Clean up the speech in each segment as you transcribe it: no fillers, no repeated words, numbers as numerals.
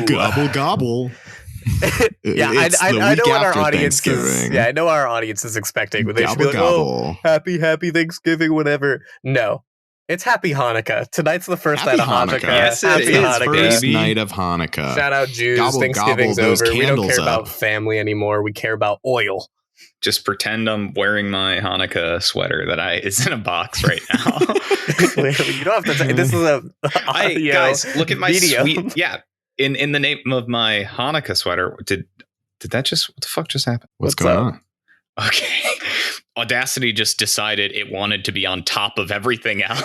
Gobble gobble. Yeah, I know what our audience is. Yeah, I know our audience is expecting. They should be like, "Oh, happy Thanksgiving, whatever." No, it's Happy Hanukkah. Tonight's the first night of Hanukkah. Yes, Happy it is. Hanukkah. First night of Hanukkah. Shout out Jews. Gobble, Thanksgiving's gobble those over. We don't candles care about up. family anymore. We care about oil. Just pretend I'm wearing my Hanukkah sweater that is in a box right now. You don't have to. This is a guys, look at my video. sweet. Yeah, in the name of my Hanukkah sweater. Did that just? What the fuck just happened? What's going on? Okay. Audacity just decided it wanted to be on top of everything else.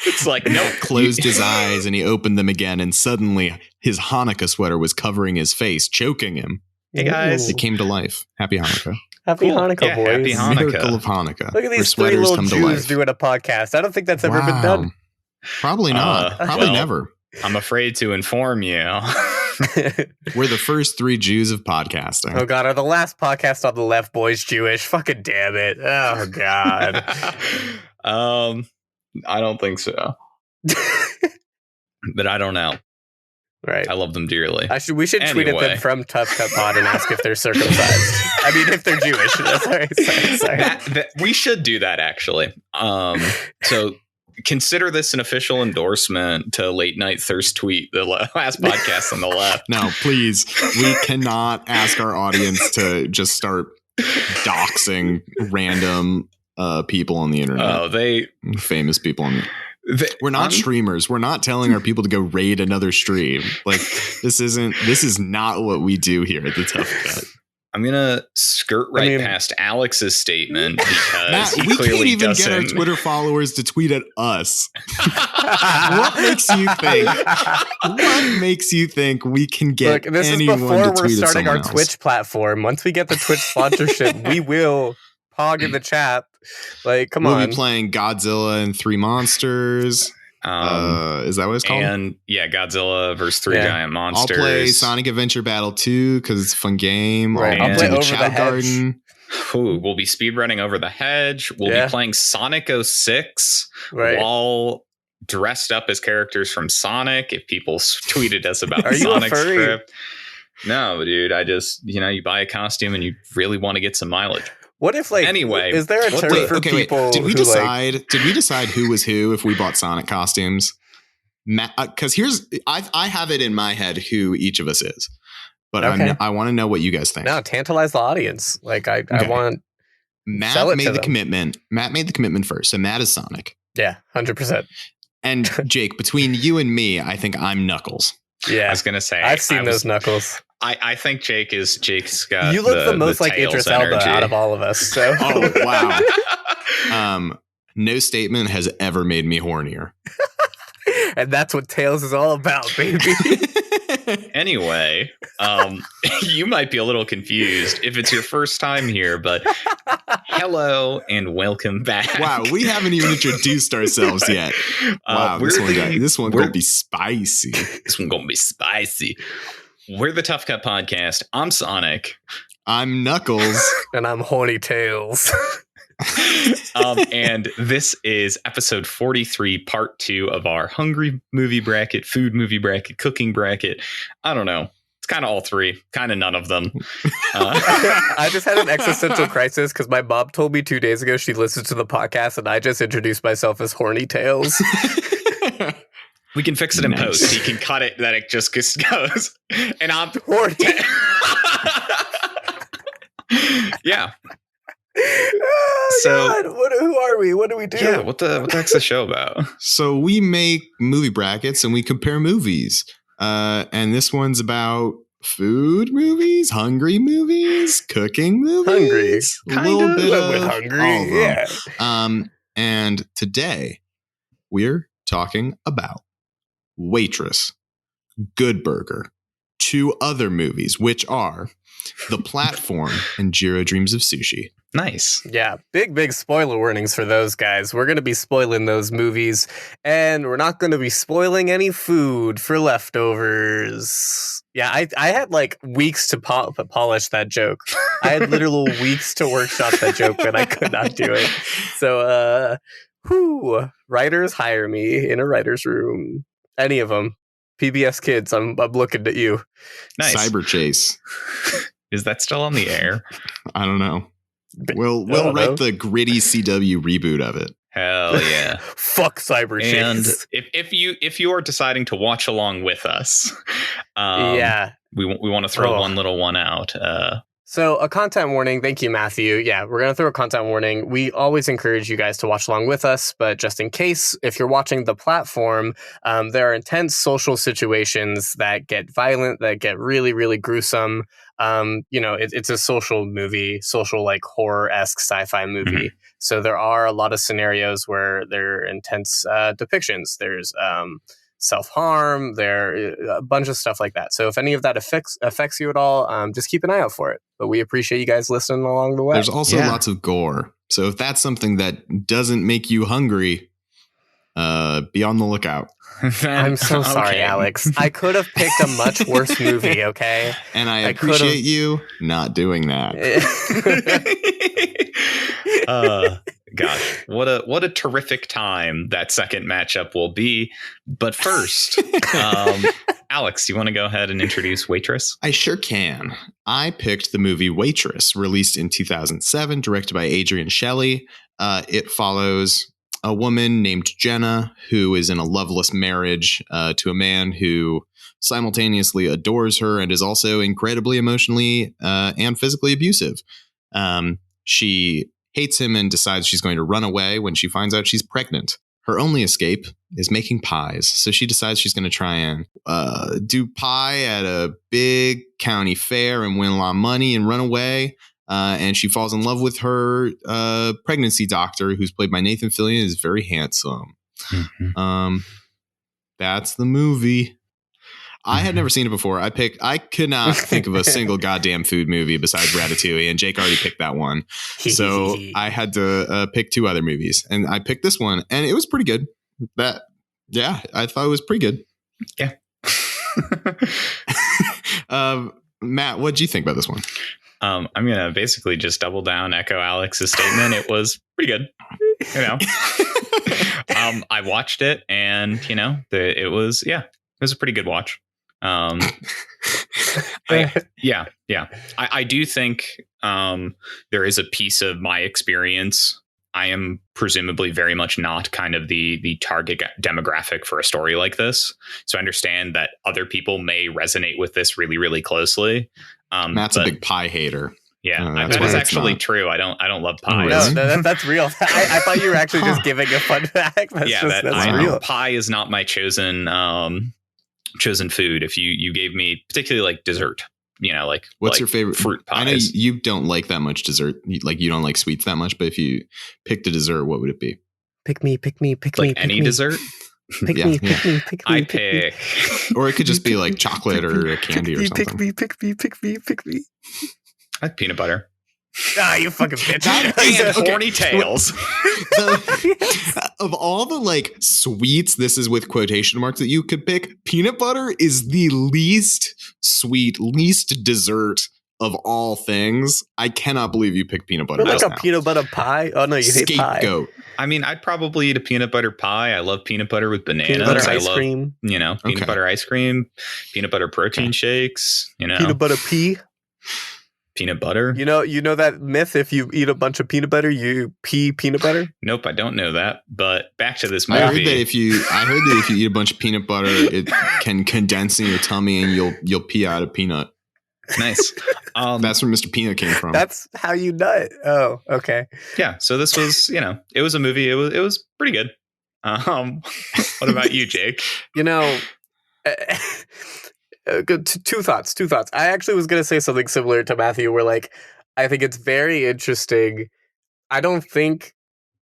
It's like, no. Closed his eyes and he opened them again, and suddenly his Hanukkah sweater was covering his face, choking him. Hey guys, it came to life. Happy Hanukkah. Happy Hanukkah, yeah, boys. Happy Hanukkah. Miracle of Hanukkah. Look at these three little Jews doing a podcast. I don't think that's ever been done. Probably not. Probably never. I'm afraid to inform you. We're the first three Jews of podcasting. Oh God, are the last podcast on the left boys Jewish? Fucking damn it. Oh God. I don't think so. But I don't know. Right. I love them dearly. We should tweet at them from Tough Cut Pod and ask if they're circumcised. I mean, if they're Jewish. Sorry. We should do that, actually. So consider this an official endorsement to Late Night Thirst Tweet, the last podcast on the left. No, please. We cannot ask our audience to just start doxing random people on the internet. Oh, famous people on the we're not streamers. We're not telling our people to go raid another stream. Like this is not what we do here at the Tough Cut. I'm gonna skirt past Alex's statement because Matt, we can't even get our Twitter followers to tweet at us. What makes you think we can get this anyone is before to we're tweet at starting our else? Twitch platform. Once we get the Twitch sponsorship, we will pog in the chat. Like, come on. We'll be playing Godzilla and Three Monsters. Is that what it's called? And yeah, Godzilla versus Three Giant Monsters. I'll play Sonic Adventure Battle 2 because it's a fun game. Right. I'll play Over the Hedge. Ooh, we'll be speedrunning Over the Hedge. We'll be playing Sonic 06 while dressed up as characters from Sonic. If people tweeted us about the Sonic script. No, dude. I just, you buy a costume and you really want to get some mileage. What if, anyway, is there a term for people? Did we decide who was who if we bought Sonic costumes? Because I have it in my head who each of us is, but I want to know what you guys think. No, tantalize the audience. Like I want. Matt made the commitment. Matt made the commitment first, so Matt is Sonic. Yeah, 100%. And Jake, between you and me, I think I'm Knuckles. Yeah, I was gonna say I've seen those Knuckles. I think Jake's got you look the most like Idris Elba out of all of us. So wow. No statement has ever made me hornier. And that's what Tails is all about, baby. Anyway, you might be a little confused if it's your first time here, but hello and welcome back. Wow, we haven't even introduced ourselves yet. Wow, this one gonna be spicy. This one gonna be spicy. We're the Tough Cut Podcast. I'm Sonic. I'm Knuckles. And I'm Horny Tails. And this is episode 43, part 2 of our hungry movie bracket, food movie bracket, cooking bracket. I don't know. It's kind of all three, kind of none of them. I just had an existential crisis because my mom told me 2 days ago she listened to the podcast and I just introduced myself as Horny Tails. We can fix it in post. He can cut it that it just goes. And I'm horny. Yeah. Oh, so God. Who are we? What do we do? Yeah, what the heck's the show about? So we make movie brackets and we compare movies. And this one's about food movies, hungry movies, cooking movies. Hungry. A little bit with hungry. Yeah. And today we're talking about Waitress, Good Burger, 2 other movies, which are The Platform and Jiro Dreams of Sushi. Nice. Yeah, big spoiler warnings for those guys. We're going to be spoiling those movies, and we're not going to be spoiling any food for leftovers. Yeah, I had like weeks to polish that joke. I had literal weeks to workshop that joke, but I could not do it. So Whew. Writers, hire me in a writer's room. Any of them. PBS Kids, I'm looking at you. Nice. Cyber Chase. Is that still on the air? I don't know. We'll write the gritty CW reboot of it. Hell yeah. Fuck Cyber Chase. And if you are deciding to watch along with us, we want to throw one little one out. So a content warning. Thank you, Matthew. Yeah, we're going to throw a content warning. We always encourage you guys to watch along with us, but just in case, if you're watching the platform, there are intense social situations that get violent, that get really, really gruesome. It's a social movie, social like horror-esque sci-fi movie. Mm-hmm. So there are a lot of scenarios where there are intense depictions. There's self-harm, there a bunch of stuff like that. So if any of that affects you at all, just keep an eye out for it. But we appreciate you guys listening along the way. There's also lots of gore. So if that's something that doesn't make you hungry, be on the lookout. I'm so sorry, Alex. I could have picked a much worse movie, okay? And I appreciate you not doing that. Gosh, what a terrific time that second matchup will be. But first, Alex, you want to go ahead and introduce Waitress? I sure can. I picked the movie Waitress, released in 2007, directed by Adrian Shelley. It follows a woman named Jenna who is in a loveless marriage to a man who simultaneously adores her and is also incredibly emotionally and physically abusive. She hates him and decides she's going to run away when she finds out she's pregnant. Her only escape is making pies. So she decides she's going to try and do pie at a big county fair and win a lot of money and run away. And she falls in love with her pregnancy doctor, who's played by Nathan Fillion, is very handsome. Mm-hmm. That's the movie. I had never seen it before. I could not think of a single goddamn food movie besides Ratatouille, and Jake already picked that one. So I had to pick two other movies, and I picked this one, and it was pretty good. I thought it was pretty good. Yeah. Matt, what did you think about this one? I'm going to basically just double down, echo Alex's statement. It was pretty good. I watched it, and it was a pretty good watch. I do think there is a piece of my experience. I am presumably very much not kind of the target demographic for a story like this. So I understand that other people may resonate with this really, really closely. Matt's a big pie hater. Yeah, that is actually true. I don't love pie. No, that's real. I thought you were actually just giving a fun fact. That's real. Pie is not my chosen food. If you gave me particularly like dessert, what's your favorite fruit pies? I know you don't like that much dessert. You don't like sweets that much. But if you picked a dessert, what would it be? Pick me. Any dessert. Pick me. I pick. Or it could just be like chocolate or a candy or something. Pick me. I like peanut butter. You fucking bitch. And horny tails. Of all the sweets, this is with quotation marks, that you could pick, peanut butter is the least sweet, least dessert of all things. I cannot believe you picked peanut butter. Like a peanut butter pie? Oh no, you hate pie. Scapegoat. I mean, I'd probably eat a peanut butter pie. I love peanut butter with bananas. Peanut butter ice cream. Peanut butter ice cream, peanut butter protein shakes. Peanut butter pea. Peanut butter. You know that myth, if you eat a bunch of peanut butter, you pee peanut butter? Nope, I don't know that. But back to this movie. I heard that if you eat a bunch of peanut butter, it can condense in your tummy and you'll pee out a peanut. Nice. That's where Mr. Peanut came from. That's how you nut. Oh, okay. Yeah. So this was, it was a movie. It was pretty good. What about you, Jake? Two thoughts. I actually was going to say something similar to Matthew, where I think it's very interesting. I don't think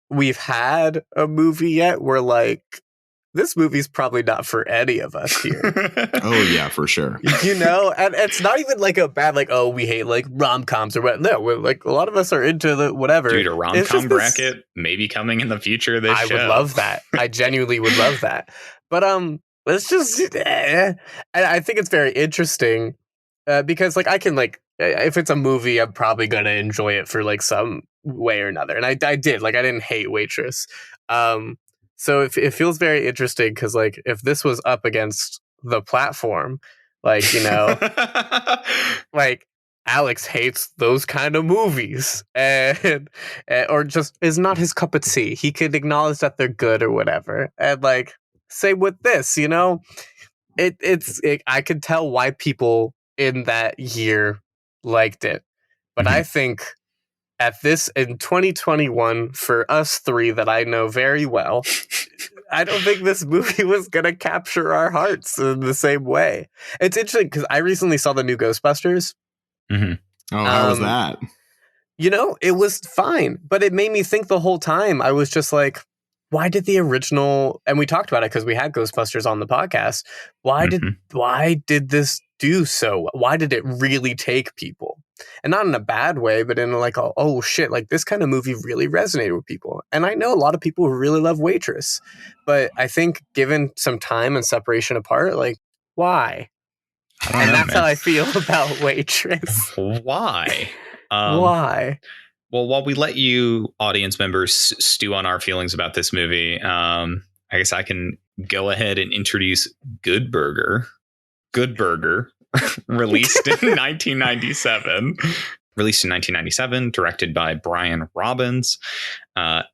we've had a movie yet where this movie's probably not for any of us here. Oh yeah, for sure. And it's not even a bad we hate rom-coms or what. No, we're a lot of us are into the whatever. Dude, a rom-com bracket maybe coming in the future of this show. I would love that. I genuinely would love that. But it's just, and I think it's very interesting because I can if it's a movie, I'm probably gonna enjoy it for some way or another. And I did. I didn't hate Waitress. So it feels very interesting because, like, if this was up against the platform, like, you know, like Alex hates those kind of movies and or just is not his cup of tea. He could acknowledge that they're good or whatever. And like, same with this, you know, I could tell why people in that year liked it. But I think in 2021, for us three that I know very well, I don't think this movie was going to capture our hearts in the same way. It's interesting because I recently saw the new Ghostbusters. Mm-hmm. Oh, how was that? You know, it was fine, but it made me think the whole time. I was just like, why did the original, and we talked about it because we had Ghostbusters on the podcast. Why did this do so? Why did it really take people? And not in a bad way, but in like, oh shit, like this kind of movie really resonated with people. And I know a lot of people who really love Waitress, but I think given some time and separation apart, like, why? And that's how I feel about Waitress. Why? Why? Well, while we let you audience members stew on our feelings about this movie, I guess I can go ahead and introduce Good Burger. Good Burger, released in 1997. Released in 1997, directed by Brian Robbins. Ed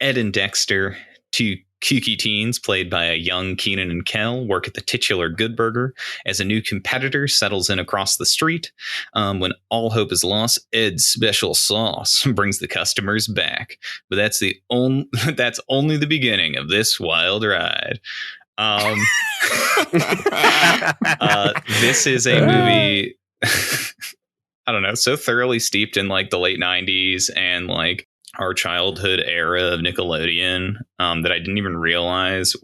and Dexter, two kooky teens played by a young Keenan and Kel, work at the titular Good Burger as a new competitor settles in across the street. When all hope is lost, Ed's special sauce brings the customers back. But that's only the beginning of this wild ride. This is a movie, I don't know, so thoroughly steeped in like the late 90s and like our childhood era of Nickelodeon that I didn't even realize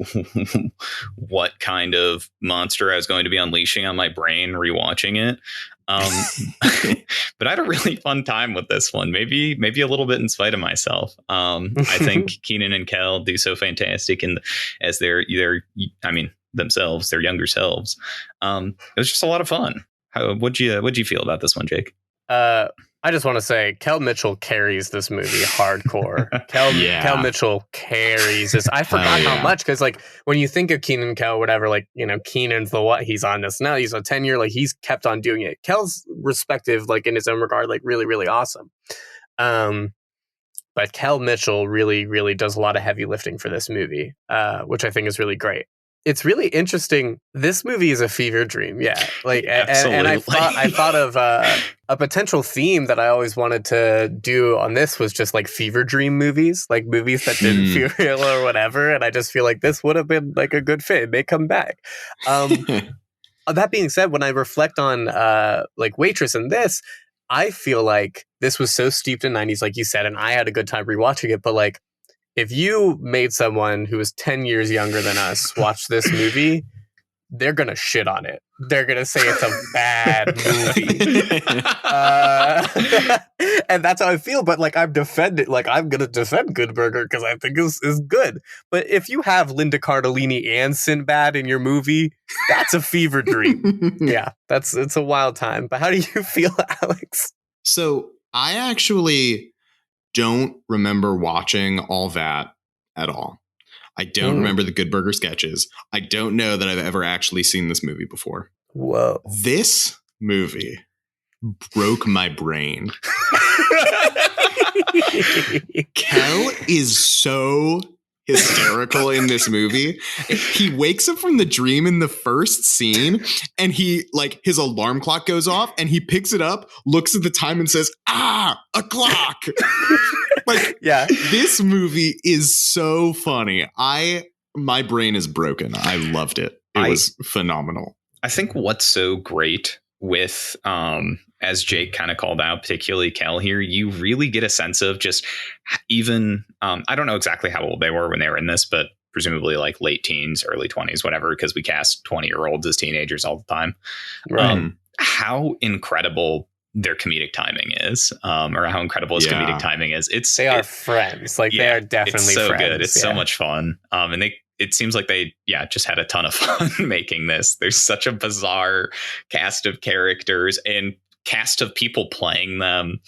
what kind of monster I was going to be unleashing on my brain rewatching it. But I had a really fun time with this one, maybe a little bit in spite of myself. I think Keenan and Kel do so fantastic as their themselves, their younger selves. It was just a lot of fun. What'd you feel about this one, Jake? I just want to say Kel Mitchell carries this movie hardcore. Kel Mitchell carries this. I forgot how much, because like when you think of Keenan, Kel, whatever, like, you know, Keenan's he's on this now. He's a 10-year, like he's kept on doing it. Kel's respective, like in his own regard, like really, really awesome. But Kel Mitchell really, really does a lot of heavy lifting for this movie, which I think is really great. It's really interesting. This movie is a fever dream. Yeah. Like, and I thought of a potential theme that I always wanted to do on this was just like fever dream movies, like movies that didn't feel real or whatever. And I just feel like this would have been like a good fit. It may come back. That being said, when I reflect on like Waitress and this, I feel like this was so steeped in 90s, like you said, and I had a good time rewatching it. But like, if you made someone who was 10 years younger than us watch this movie, they're going to shit on it. They're going to say it's a bad movie. And that's how I feel. But like, I'm going to defend Good Burger because I think is good. But if you have Linda Cardellini and Sinbad in your movie, that's a fever dream. Yeah, it's a wild time. But how do you feel, Alex? So I actually don't remember watching all that at all. I don't remember the Good Burger sketches. I don't know that I've ever actually seen this movie before. Whoa. This movie broke my brain. Kel is so hysterical in this movie. He wakes up from the dream in the first scene and he like his alarm clock goes off and he picks it up, looks at the time and says, a clock. Like, yeah, this movie is so funny. My brain is broken. I loved it. It was phenomenal. I think what's so great with as Jake kind of called out, particularly Kel here, you really get a sense of just even, I don't know exactly how old they were when they were in this, but presumably like late teens, early 20s, whatever, because we cast 20-year-olds as teenagers all the time. Right. How incredible their comedic timing is, or how incredible his comedic timing is. They are friends. Like they are definitely it's so friends. Good. It's so much fun. And it seems like they just had a ton of fun making this. There's such a bizarre cast of characters and cast of people playing them.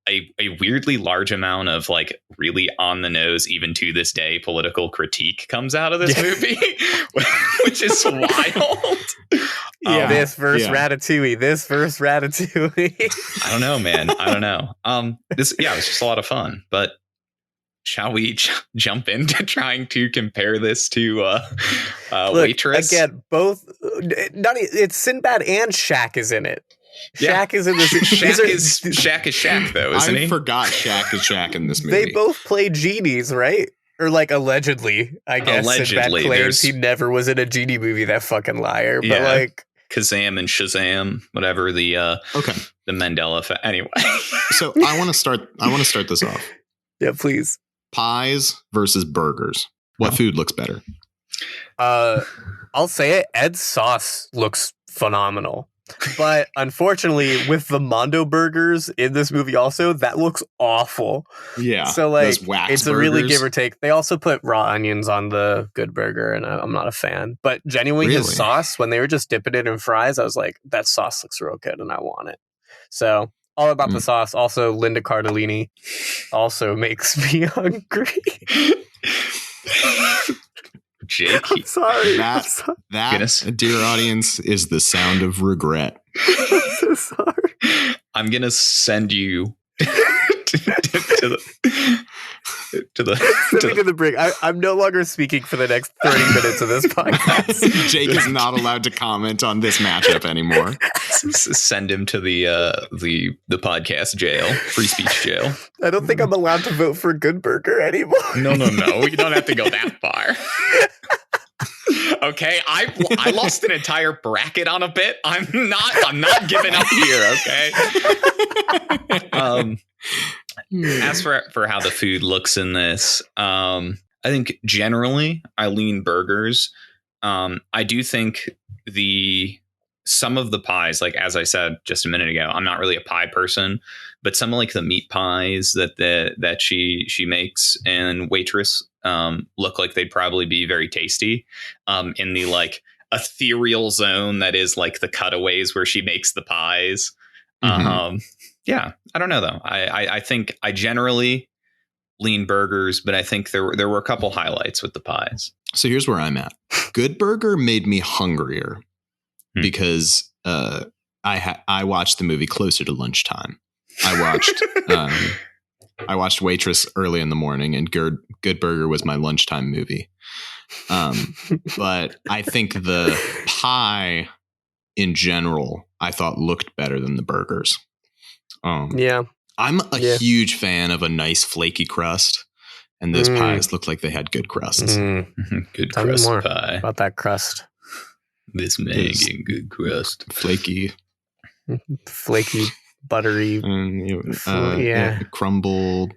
a weirdly large amount of like really on the nose, even to this day, political critique comes out of this movie, which is wild. This verse Ratatouille. This verse Ratatouille. I don't know, man. I don't know. It was just a lot of fun. But shall we jump into trying to compare this to Look, Waitress? Again, both. It's Sinbad and Shaq is in it. Shaq is in this. Shaq is Shaq, though, isn't he? I forgot Shaq is Shaq in this movie. They both play genies, right? Or like allegedly, I guess. Allegedly, Sinbad claims he never was in a genie movie. That fucking liar. But like Kazam and Shazam, whatever the Mandela effect. Anyway, so I want to start this off. Yeah, please. Pies versus burgers. What food looks better? I'll say it. Ed's sauce looks phenomenal. But unfortunately, with the Mondo burgers in this movie also, that looks awful. Yeah. So like, it's burgers. A really give or take. They also put raw onions on the Good Burger, and I'm not a fan. But genuinely, his sauce, when they were just dipping it in fries, I was like, that sauce looks real good, and I want it. So all about the sauce. Also, Linda Cardellini also makes me hungry. Jake, I'm sorry. That, dear audience, is the sound of regret. I'm so sorry. I'm gonna send you to the break. I'm no longer speaking for the next 30 minutes of this podcast. Jake is not allowed to comment on this matchup anymore. Send him to the podcast jail, free speech jail. I don't think I'm allowed to vote for Good Burger anymore. No. You don't have to go that far. Okay, I lost an entire bracket on a bit. I'm not giving up here. Okay. As for how the food looks in this, I think generally I lean burgers. I do think some of the pies, like as I said just a minute ago, I'm not really a pie person, but some of like the meat pies that she makes in Waitress look like they'd probably be very tasty. In the like ethereal zone that is like the cutaways where she makes the pies. Yeah, I don't know though. I think I generally lean burgers, but I think there were a couple highlights with the pies. So here's where I'm at. Good Burger made me hungrier because I watched the movie closer to lunchtime. I watched Waitress early in the morning, and Good Burger was my lunchtime movie. But I think the pie in general, I thought looked better than the burgers. Yeah. I'm a huge fan of a nice flaky crust, and those pies look like they had good crusts. Good Tell crust me more pie. about that crust. This making good crust. Flaky, buttery. Crumbled.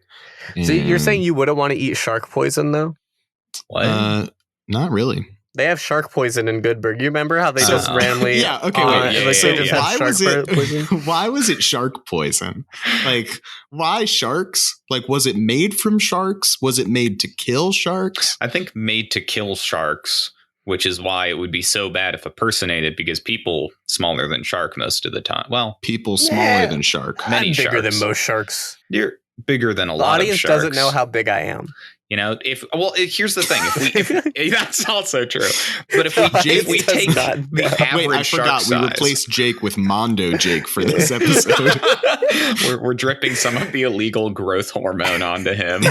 So you're saying you wouldn't want to eat shark poison, though? What? Not really. They have shark poison in Good Burger. You remember how they just randomly... Yeah, okay. Why was it shark poison? Like, why sharks? Like, was it made from sharks? Was it made to kill sharks? I think made to kill sharks, which is why it would be so bad if a person ate it, because people smaller than shark most of the time. Well, people smaller than shark. I'm bigger than most sharks. You're bigger than a lot of sharks. The audience doesn't know how big I am. You know, here's the thing. If that's also true. But if we take the average shark size, we replaced Jake with Mondo Jake for this episode. we're dripping some of the illegal growth hormone onto him.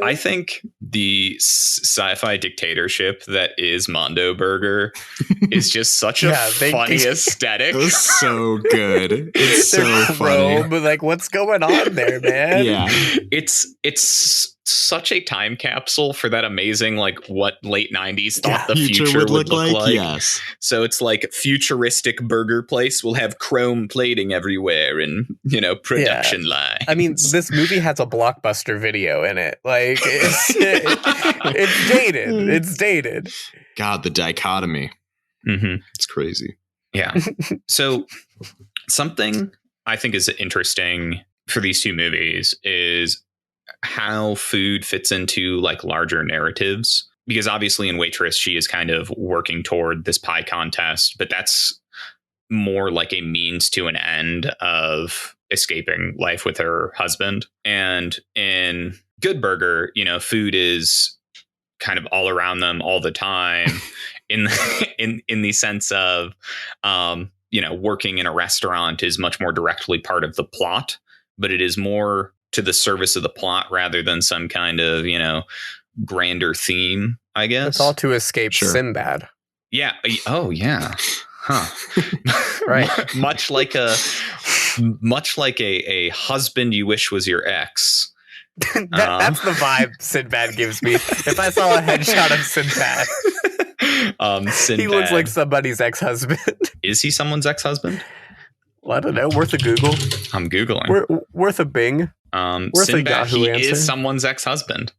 I think the sci-fi dictatorship that is Mondo Burger is just such a funny aesthetic. It's so good. It's so funny. But like, what's going on there, man? Yeah, it's such a time capsule for that amazing, like, what late 90s thought the future would look like. Yes. So it's like futuristic burger place will have chrome plating everywhere and, production line. I mean, this movie has a Blockbuster video in it. Like, it's dated. It's dated. God, the dichotomy. It's crazy. Yeah. So something I think is interesting for these two movies is how food fits into like larger narratives, because obviously in Waitress she is kind of working toward this pie contest, but that's more like a means to an end of escaping life with her husband. And in Good Burger, food is kind of all around them all the time in the sense of, working in a restaurant is much more directly part of the plot, but it is more to the service of the plot rather than some kind of, grander theme, I guess. It's all to escape Sinbad. Yeah. Oh, yeah. Huh. Right. Much like a husband you wish was your ex. That's the vibe Sinbad gives me. If I saw a headshot of Sinbad, he looks like somebody's ex-husband. Is he someone's ex-husband? Well, I don't know. Worth a Google. I'm Googling. Worth a Bing. Worth Sinbad, a Yahoo answer. Is someone's ex-husband.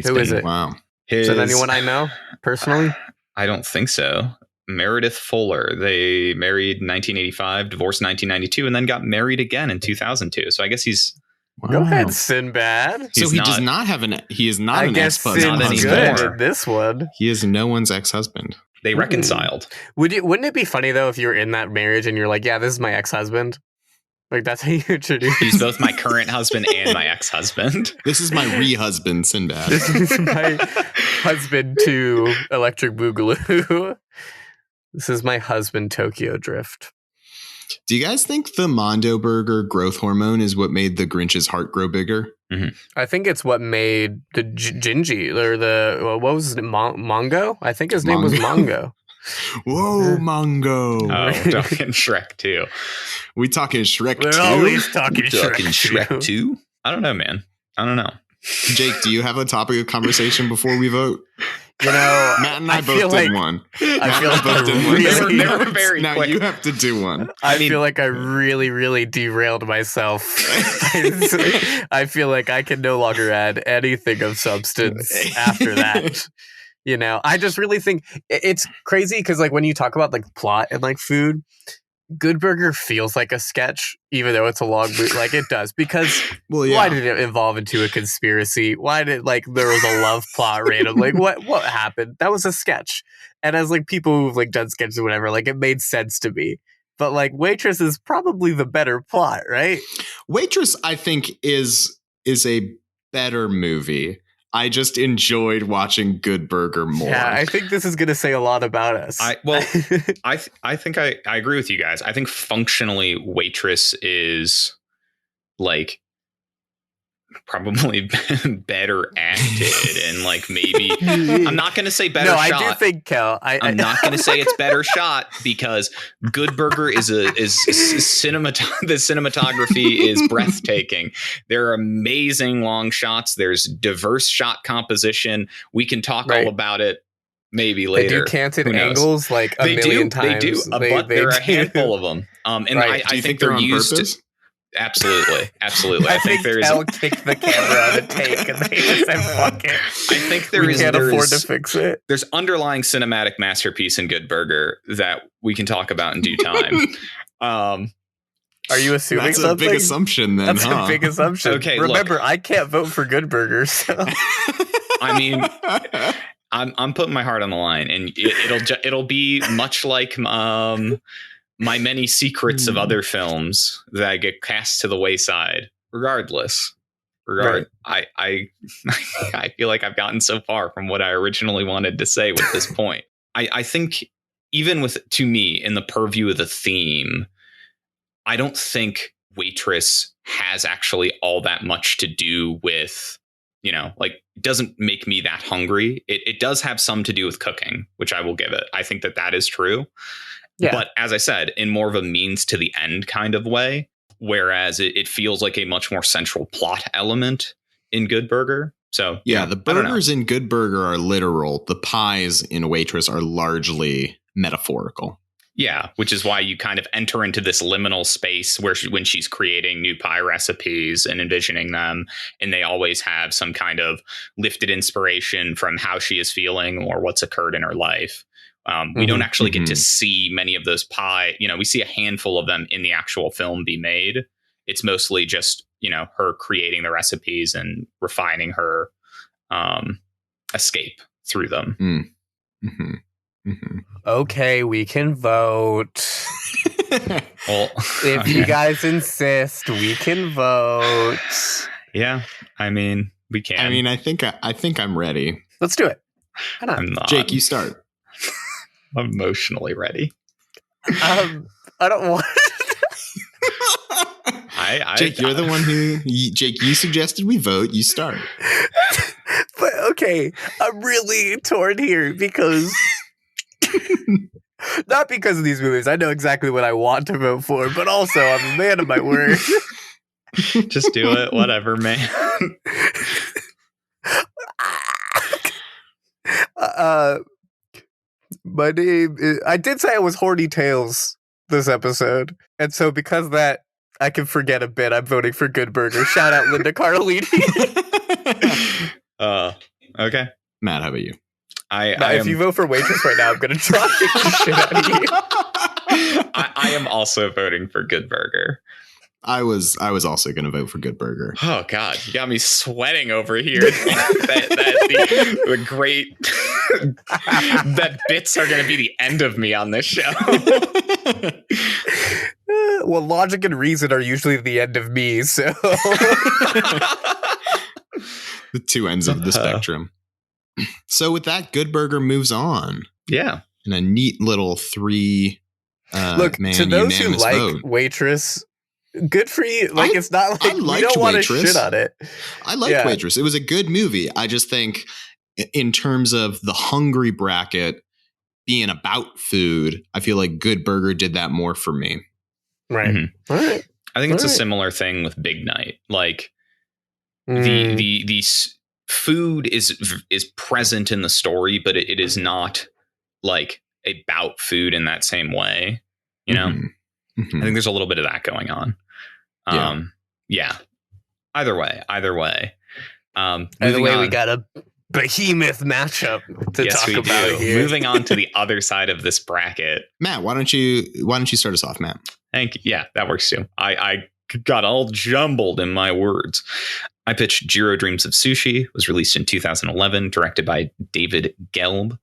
Who is it? Wow. Is it anyone I know personally? I don't think so. Meredith Fuller. They married in 1985, divorced in 1992, and then got married again in 2002. So I guess he's... Wow. Go ahead, Sinbad. So he does not have he is not an ex-husband. Not anymore. In this one. He is no one's ex-husband. They reconciled. Wouldn't it be funny though if you were in that marriage and you're like, yeah, this is my ex-husband? Like that's how you introduce. He's both my current husband and my ex-husband. This is my re-husband, Sinbad. This is my husband to Electric Boogaloo. This is my husband, Tokyo Drift. Do you guys think the Mondo Burger growth hormone is what made the Grinch's heart grow bigger? Mm-hmm. I think it's what made the Gingy or what was his name? Mongo? I think his name was Mongo. Whoa, Mongo. Oh, we're talking Shrek 2. We talking Shrek 2? We're always talking Shrek 2. I don't know, man. I don't know. Jake, do you have a topic of conversation before we vote? Matt and I both did one. I feel like they were very now quick. You have to do one. I feel like I really, really derailed myself. I feel like I can no longer add anything of substance after that. I just really think it's crazy because like when you talk about like plot and like food, Good Burger feels like a sketch, even though it's a long movie. Like it does, because why did it evolve into a conspiracy? Why did there was a love plot random? Like what happened? That was a sketch. And as like people who've like done sketches or whatever, like it made sense to me. But like Waitress is probably the better plot, right? Waitress, I think, is a better movie. I just enjoyed watching Good Burger more. Yeah, I think this is going to say a lot about us. I think I agree with you guys. I think functionally Waitress is like probably better acted and like maybe I'm not going to say better shot. No, I do think Kel. I'm not going to say it's better shot because Good Burger is the cinematography is breathtaking. There are amazing long shots. There's diverse shot composition. We can talk all about it maybe later. They do canted angles like a million times. They do, but there are a handful of them. And I think they're used purpose? Absolutely. I think Kel kicked the camera out of take and they just said, fuck it. I think we can't afford to fix it. There's underlying cinematic masterpiece in Good Burger that we can talk about in due time. Are you assuming That's something? a big assumption then, That's a big assumption. Okay, remember, I can't vote for Good Burger, so. I mean, I'm putting my heart on the line, and it'll be much like my many secrets of other films that get cast to the wayside. Regardless, right. I feel like I've gotten so far from what I originally wanted to say with this point. I think even to me, in the purview of the theme, I don't think Waitress has actually all that much to do with, like, doesn't make me that hungry. It does have some to do with cooking, which I will give it. I think that is true. Yeah. But as I said, in more of a means to the end kind of way, whereas it feels like a much more central plot element in Good Burger. So, yeah, the burgers in Good Burger are literal. The pies in Waitress are largely metaphorical. Yeah, which is why you kind of enter into this liminal space where when she's creating new pie recipes and envisioning them, and they always have some kind of lifted inspiration from how she is feeling or what's occurred in her life. We don't actually get to see many of those pie. We see a handful of them in the actual film be made. It's mostly just, her creating the recipes and refining her escape through them. Okay, we can vote. Well, if you guys insist, we can vote. Yeah, I mean, we can. I mean, I think I'm ready. Let's do it. I'm not. Jake, you start. I'm emotionally ready. I don't want. Jake, you're the one who. Jake, you suggested we vote. You start. But okay, I'm really torn here because. Not because of these movies. I know exactly what I want to vote for, but also I'm a man of my word. Just do it. Whatever, man. My name is, I did say I was Horny Tales this episode. And so because of that, I can forget a bit. I'm voting for Good Burger. Shout out Linda Cardellini. Okay. Matt, how about you? If you vote for Waitress right now, I'm going to try to kick the shit out of you. I am also voting for Good Burger. I was also going to vote for Good Burger. Oh God, you got me sweating over here. the great that bits are going to be the end of me on this show. Well, logic and reason are usually the end of me. So the two ends of the spectrum. So with that, Good Burger moves on. Yeah, in a neat little 3. Look, man, to those who like vote. Waitress. Good for you. Like, it's not like we don't want to shit on it. I liked Waitress. It was a good movie. I just think in terms of the hungry bracket being about food, I feel like Good Burger did that more for me. Right. Mm-hmm. All right. I think it's a similar thing with Big Night. Like the food is present in the story, but it is not like about food in that same way. You know, I think there's a little bit of that going on. Yeah. Either way. Either way, we got a behemoth matchup to talk about here. Moving on to the other side of this bracket. Matt, why don't you start us off, Matt? Thank you. Yeah, that works too. I got all jumbled in my words. I pitched Jiro Dreams of Sushi. It was released in 2011, directed by David Gelb.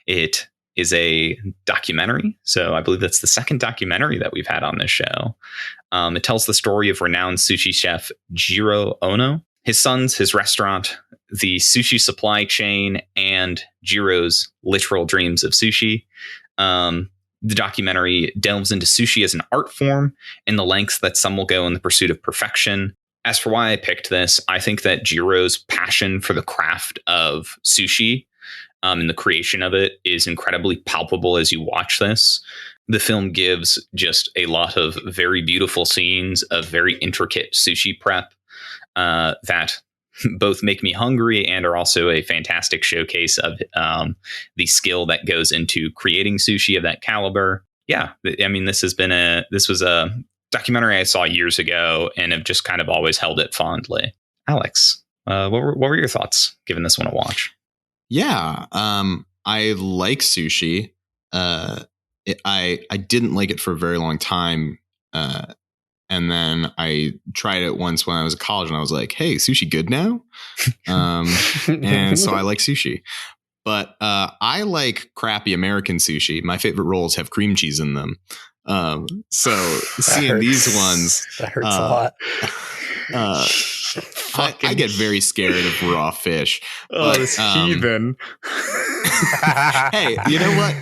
It is a documentary. So I believe that's the second documentary that we've had on this show. It tells the story of renowned sushi chef Jiro Ono, his sons, his restaurant, the sushi supply chain, and Jiro's literal dreams of sushi. The documentary delves into sushi as an art form and the lengths that some will go in the pursuit of perfection. As for why I picked this, I think that Jiro's passion for the craft of sushi and the creation of it is incredibly palpable as you watch this. The film gives just a lot of very beautiful scenes of very intricate sushi prep that both make me hungry and are also a fantastic showcase of the skill that goes into creating sushi of that caliber. Yeah, I mean, this was a documentary I saw years ago and have just kind of always held it fondly. Alex, what were your thoughts giving this one a watch? Yeah, I like sushi. I didn't like it for a very long time. And then I tried it once when I was in college and I was like, hey, sushi good now? And so I like sushi. But I like crappy American sushi. My favorite rolls have cream cheese in them. So seeing these ones. That hurts a lot. I get very scared of raw fish. Oh, this heathen. Hey, you know what?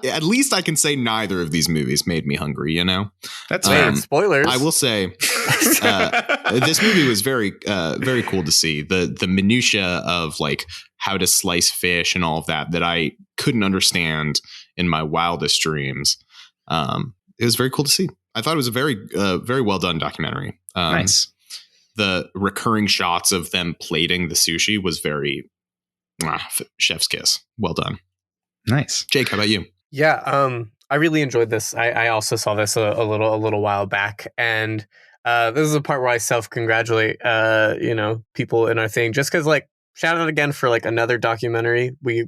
At least I can say neither of these movies made me hungry, you know? That's right. Spoilers. I will say this movie was very cool to see. The minutia of like how to slice fish and all of that I couldn't understand in my wildest dreams. It was very cool to see. I thought it was a very well done documentary. Nice. The recurring shots of them plating the sushi was very chef's kiss. Well done. Nice. Jake, how about you? Yeah, I really enjoyed this. I also saw this a little while back, and this is a part where I self-congratulate people in our thing, just because like shout out again for like another documentary. We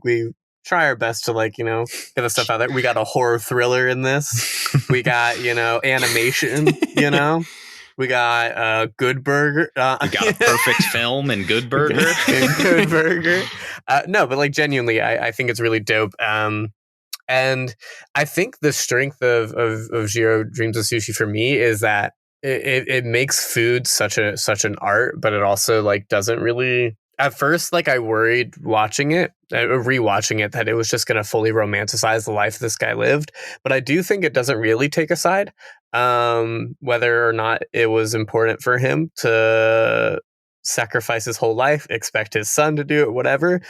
try our best to like get the stuff out there. We got a horror thriller in this. We got animation. We got Good Burger. We got a perfect film in Good Burger. Good Burger. No, but like genuinely, I think it's really dope. And I think the strength of Jiro Dreams of Sushi for me is that it makes food such an art, but it also like doesn't really. At first, like I worried rewatching it, that it was just going to fully romanticize the life this guy lived. But I do think it doesn't really take a side, whether or not it was important for him to sacrifice his whole life, expect his son to do it, whatever.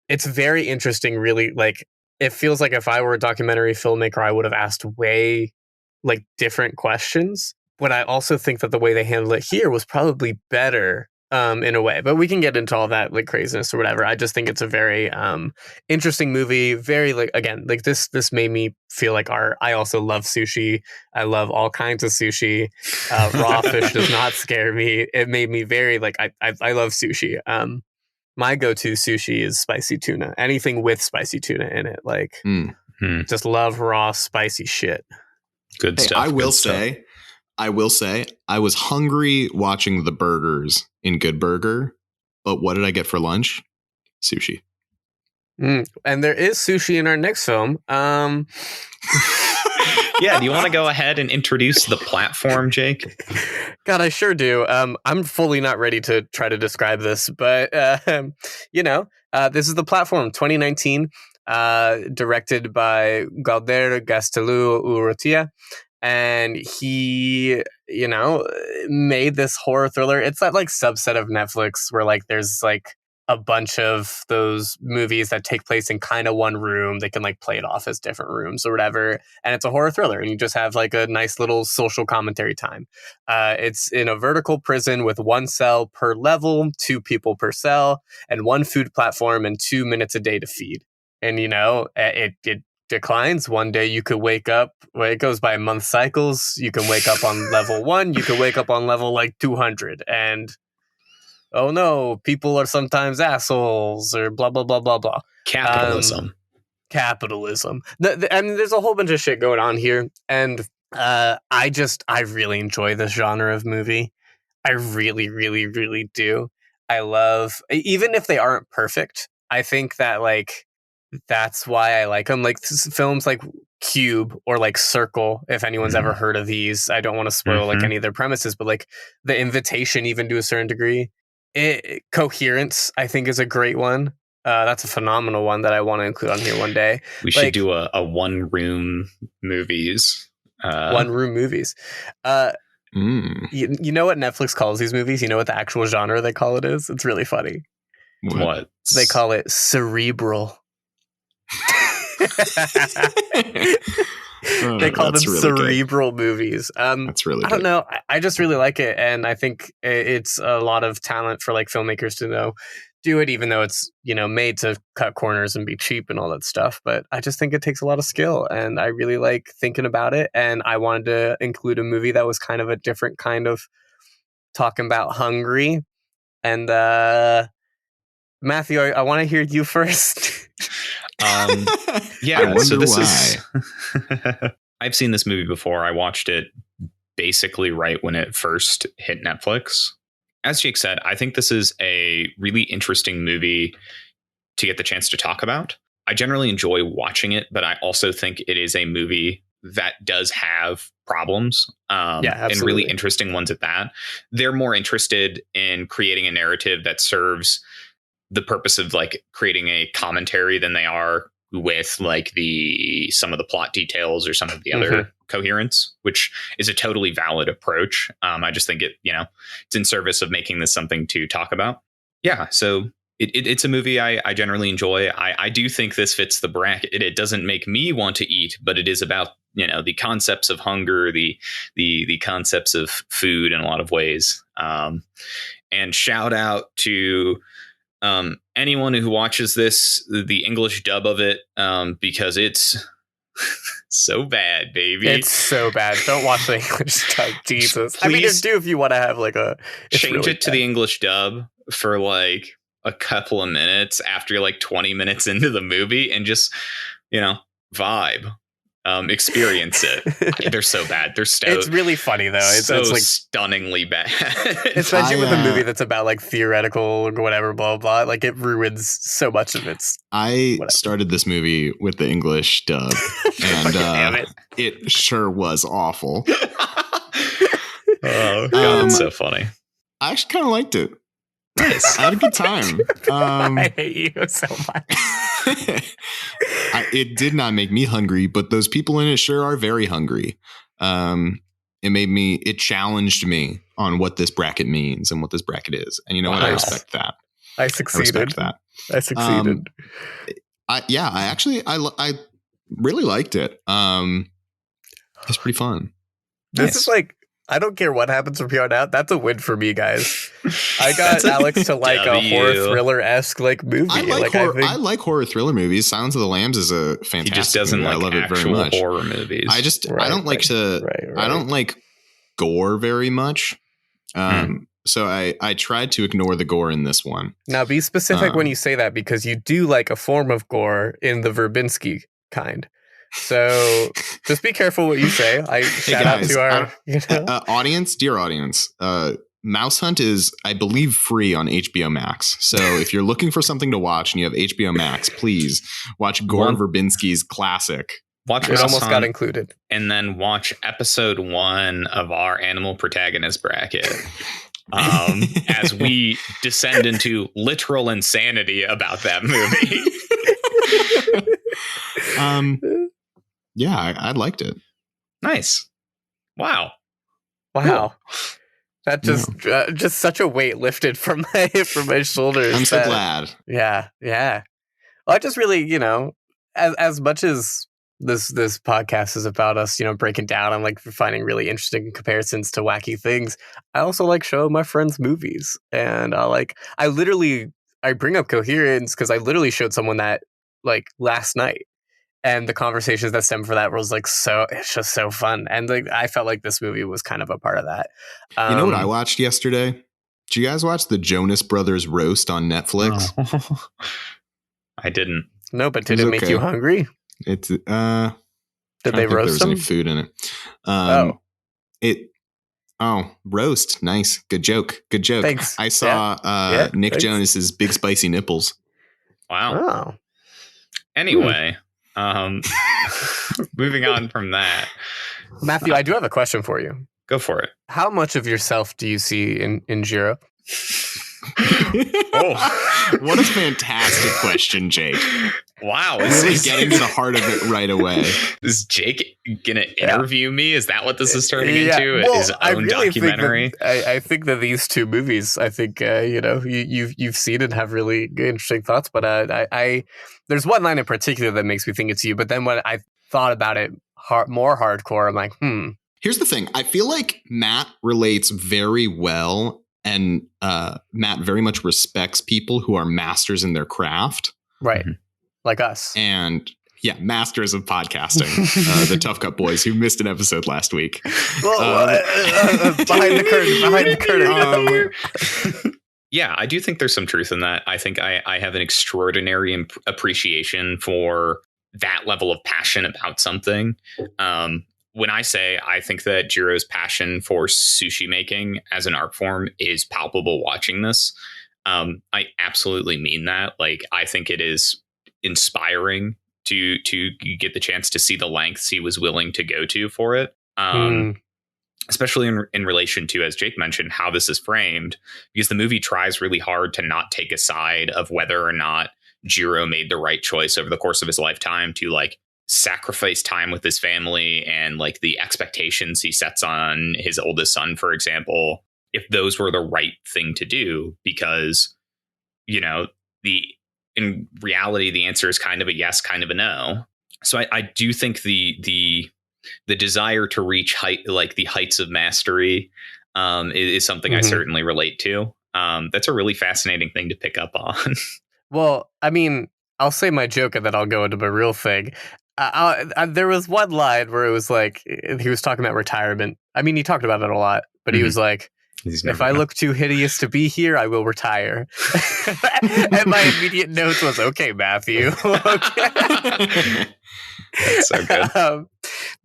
It's very interesting, really. Like, it feels like if I were a documentary filmmaker, I would have asked way like different questions. But I also think that the way they handled it here was probably better. In a way, but we can get into all that like craziness or whatever. I just think it's a very interesting movie. Very like, again, like this made me feel like art. I also love sushi. I love all kinds of sushi. Raw fish does not scare me. It made me very like I love sushi. My go-to sushi is spicy tuna. Anything with spicy tuna in it, like just love raw spicy shit. Good stuff. I will say, I was hungry watching the burgers in Good Burger, but what did I get for lunch? Sushi. And there is sushi in our next film. Yeah, do you want to go ahead and introduce the platform, Jake? God, I sure do. I'm fully not ready to try to describe this, but this is the platform 2019, directed by Galder Gastelu Urrutia. And he, made this horror thriller. It's that like subset of Netflix where like there's like a bunch of those movies that take place in kind of one room. They can like play it off as different rooms or whatever. And it's a horror thriller. And you just have like a nice little social commentary time. It's in a vertical prison with 1 cell per level, 2 people per cell, and 1 food platform and 2 minutes a day to feed. And, it declines. One day you could wake up, it goes by month cycles. You can wake up on level 1, you could wake up on level like 200, and oh no, people are sometimes assholes or blah blah blah blah blah. Capitalism. I mean, there's a whole bunch of shit going on here, and I really enjoy this genre of movie. I really, really, really do. I love, even if they aren't perfect, I think that like that's why I like them. Like films like Cube or like Circle, if anyone's ever heard of these. I don't want to spoil like any of their premises, but like The Invitation, even to a certain degree. Coherence, I think, is a great one. That's a phenomenal one that I want to include on here one day. We should do a one-room movies. One-room movies. You know what Netflix calls these movies? You know what the actual genre they call it is? It's really funny. What? They call it cerebral. They call them really cerebral movies. That's really good. I don't know. I just really like it. And I think it's a lot of talent for like filmmakers to do it, even though it's, made to cut corners and be cheap and all that stuff. But I just think it takes a lot of skill, and I really like thinking about it. And I wanted to include a movie that was kind of a different kind of talking about hungry. And Matthew, I want to hear you first. Yeah, so this is I've seen this movie before. I watched it basically right when it first hit Netflix. As Jake said, I think this is a really interesting movie to get the chance to talk about. I generally enjoy watching it, but I also think it is a movie that does have problems, and really interesting ones at that. They're more interested in creating a narrative that serves the purpose of like creating a commentary than they are with like some of the plot details or some of the other coherence, which is a totally valid approach. I just think it's in service of making this something to talk about. Yeah. So it's a movie I generally enjoy. I do think this fits the bracket. It doesn't make me want to eat, but it is about, the concepts of hunger, the concepts of food in a lot of ways. And shout out to, anyone who watches this, the English dub of it, because it's so bad, baby. It's so bad. Don't watch the English dub. Jesus. Please, I mean, do if you want to have like change really it to the English dub for like a couple of minutes after you're like 20 minutes into the movie and just, vibe. experience it. They're so bad. It's really funny though. It's like stunningly bad. Especially with a movie that's about like theoretical or whatever, blah, blah, blah. Like it ruins so much of its. Started this movie with the English dub, and it sure was awful. Oh God, it's so funny. I actually kind of liked it. Nice. I had a good time. I hate you so much. It did not make me hungry, but those people in it sure are very hungry. It challenged me on what this bracket means and what this bracket is. And you know what? I respect that. I succeeded. I succeeded. I really liked it. It's pretty fun. This is like, I don't care what happens from here on out. That's a win for me, guys. I got Alex to like a horror thriller-esque like movie. I like horror thriller movies. Silence of the Lambs is a fantastic. He just doesn't movie. like I love it very actual much. horror movies. I don't like gore very much. So I tried to ignore the gore in this one. Now be specific when you say that, because you do like a form of gore in the Verbinski kind. So just be careful what you say. Shout out to our audience, dear audience. Mouse Hunt is, I believe, free on HBO Max. So if you're looking for something to watch and you have HBO Max, please watch Gore Verbinski's classic. Watch it. Almost got included. And then watch episode 1 of our animal protagonist bracket. As we descend into literal insanity about that movie. Yeah, I liked it. Nice. Wow. Cool. That just such a weight lifted from my shoulders. I'm so glad. Yeah. Well, I just really, as much as this podcast is about us, breaking down and like finding really interesting comparisons to wacky things, I also like showing my friends movies. And I bring up Coherence because I literally showed someone that like last night. And the conversations that stem from that was like it's just so fun. And like I felt like this movie was kind of a part of that. You know what I watched yesterday? Did you guys watch the Jonas Brothers roast on Netflix? Oh. I didn't. No, but did it make you hungry? It's did they roast them? There was any food in it. Roast. Nice. Good joke. Thanks. I saw Nick Jonas's big spicy nipples. Wow. Oh. Anyway. Moving on from that, Matthew, I do have a question for you. Go for it. How much of yourself do you see in Jiro? What a fantastic question, Jake. Wow, really getting to the heart of it right away. Is Jake gonna interview me? Is that what this is turning into? Well, his own documentary? I think that these two movies, I think you've seen and have really good, interesting thoughts. But I there's one line in particular that makes me think it's you. But then when I thought about it more hardcore, I'm like, Here's the thing. I feel like Matt relates very well, and Matt very much respects people who are masters in their craft. Right. Mm-hmm. Like us. And masters of podcasting. The Tough Cut Boys, who missed an episode last week. Behind the curtain. Yeah, I do think there's some truth in that. I think I have an extraordinary appreciation for that level of passion about something. When I say I think that Jiro's passion for sushi making as an art form is palpable watching this, I absolutely mean that. Like, I think it is inspiring to get the chance to see the lengths he was willing to go to for it. Especially in relation to, as Jake mentioned, how this is framed, because the movie tries really hard to not take a side of whether or not Jiro made the right choice over the course of his lifetime to like sacrifice time with his family and like the expectations he sets on his oldest son, for example, if those were the right thing to do, because, in reality, the answer is kind of a yes, kind of a no. So I do think the desire to reach the heights of mastery is something I certainly relate to. That's a really fascinating thing to pick up on. Well, I mean, I'll say my joke and then I'll go into my real thing. There was one line where it was like, he was talking about retirement. I mean, he talked about it a lot, but he was like, if I look too hideous to be here, I will retire. And my immediate note was, okay, Matthew. Okay. That's so good.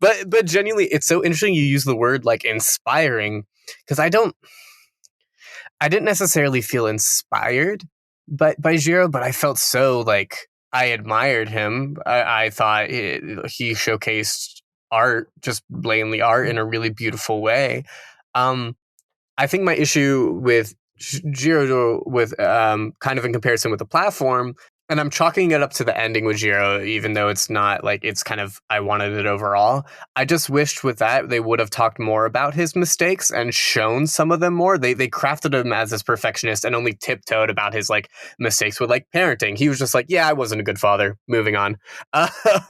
But genuinely, it's so interesting you use the word like inspiring, because I didn't necessarily feel inspired by Jiro, but I felt so like I admired him. I thought he showcased art, just blatantly art, in a really beautiful way. I think my issue with Jiro, with kind of in comparison with the platform, and I'm chalking it up to the ending with Jiro, even though it's not like it's kind of, I wanted it overall. I just wished with that they would have talked more about his mistakes and shown some of them more. They crafted him as this perfectionist and only tiptoed about his like mistakes with like parenting. He was just like, yeah, I wasn't a good father. Moving on.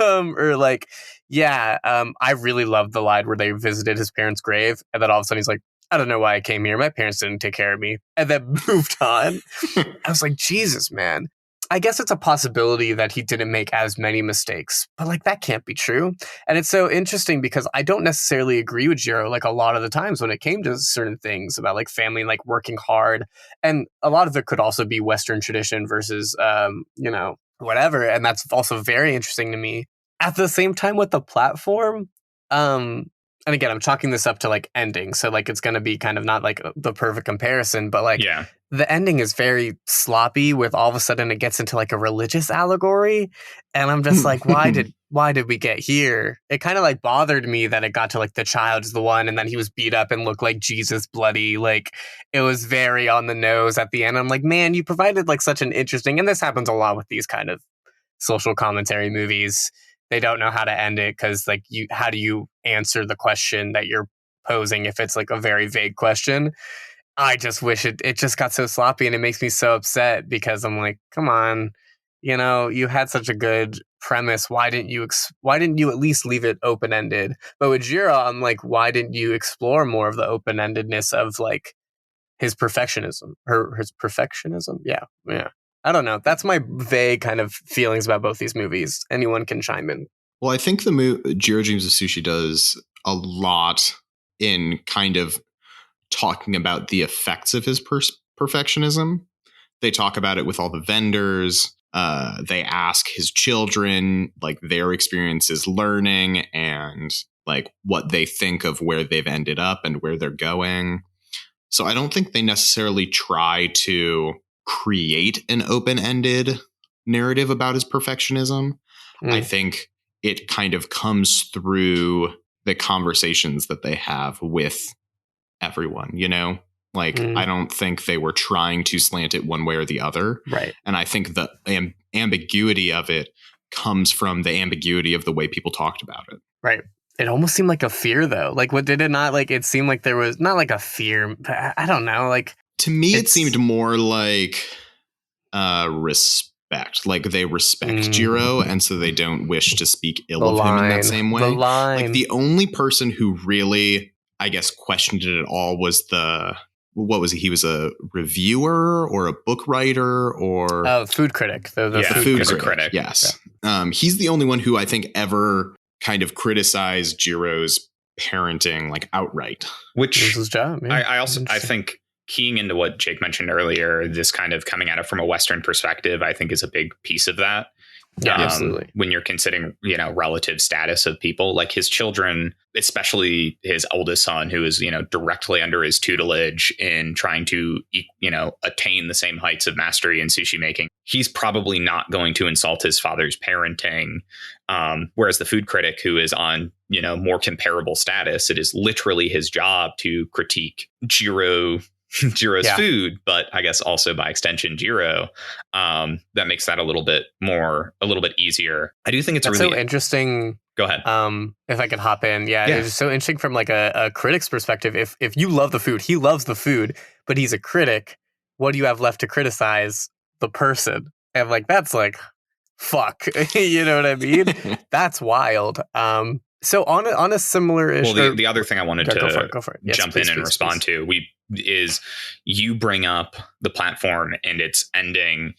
Or like, yeah, I really loved the line where they visited his parents' grave, and then all of a sudden he's like, I don't know why I came here. My parents didn't take care of me. And then moved on. I was like, Jesus, man. I guess it's a possibility that he didn't make as many mistakes, but like that can't be true. And it's so interesting because I don't necessarily agree with Jiro like a lot of the times when it came to certain things about like family, like working hard. And a lot of it could also be Western tradition versus, whatever. And that's also very interesting to me. At the same time with the platform, and again, I'm chalking this up to like ending. So like it's going to be kind of not like the perfect comparison, but like the ending is very sloppy with all of a sudden it gets into like a religious allegory. And I'm just like, why did we get here? It kind of like bothered me that it got to like the child's the one and then he was beat up and looked like Jesus bloody. Like it was very on the nose at the end. I'm like, man, you provided like such an interesting, and this happens a lot with these kind of social commentary movies. They don't know how to end it because like how do you answer the question that you're posing if it's like a very vague question? I just wish it just got so sloppy, and it makes me so upset because I'm like, come on, you had such a good premise. Why didn't you at least leave it open-ended? But with Jiro, I'm like, why didn't you explore more of the open-endedness of like his perfectionism or his perfectionism? Yeah. I don't know. That's my vague kind of feelings about both these movies. Anyone can chime in. Well, I think the Jiro Dreams of Sushi does a lot in kind of talking about the effects of his perfectionism. They talk about it with all the vendors. They ask his children like their experiences learning and like what they think of where they've ended up and where they're going. So I don't think they necessarily try to create an open-ended narrative about his perfectionism. I think it kind of comes through the conversations that they have with everyone, I don't think they were trying to slant it one way or the other. Right. And I think the ambiguity of it comes from the ambiguity of the way people talked about it. Right. It almost seemed like a fear, though. Like, what did it not? Like, it seemed like there was not like a fear. I don't know. Like, to me, it seemed more like respect. Like they respect Jiro, and so they don't wish to speak ill of him in that same way. Like the only person who really, I guess, questioned it at all was what was he? He was a reviewer or a book writer or food critic. The food critic. Yes, yeah. He's the only one who I think ever kind of criticized Jiro's parenting like outright, which was his job. Yeah. I think keying into what Jake mentioned earlier, this kind of coming at it from a Western perspective, I think is a big piece of that. Yeah, absolutely. When you're considering, relative status of people, like his children, especially his oldest son, who is, directly under his tutelage in trying to, attain the same heights of mastery in sushi making. He's probably not going to insult his father's parenting. Whereas the food critic, who is on, more comparable status, it is literally his job to critique Jiro's food, but I guess also by extension Jiro. That makes that a little bit easier. I do think it's That's really so interesting. Go ahead. If I could hop in, it's so interesting from like a critic's perspective. If you love the food, he loves the food, but he's a critic. What do you have left to criticize? The person. And like that's like fuck. You know what I mean? That's wild. So on a similar issue. Well, the other thing I wanted to go for it. Yes, jump in and respond to is you bring up the platform and its ending,